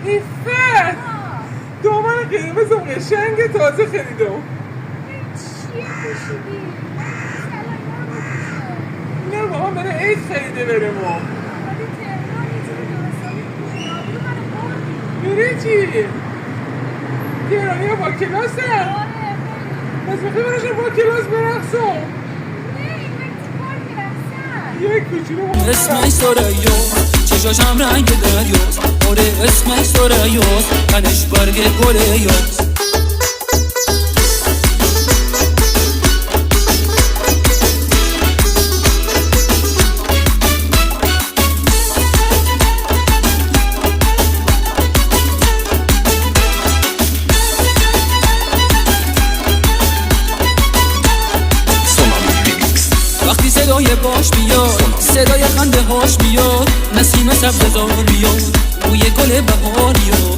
ایفت دامن قرمزم قشنگ تازه خریدم. چیه پوشیدی؟ اینا رو بابام برای عید خریده بره ما. ولی تهران اینجوری درستانی پوشیدی منو بره چی؟ تهرانی ها با کلاس هم؟ آره پس بخواه براشم با کلاس برقصم. یک کوچولو اسمش سوریاست، چشاشم رنگ دریاست. آره اسمش سوریاست، تنش برگ گلیاست. وقتی صدای باش بیاد، صدای خنده هاش بیاد، نسیم سبززار بیاد، بوی گل بهار بیاد.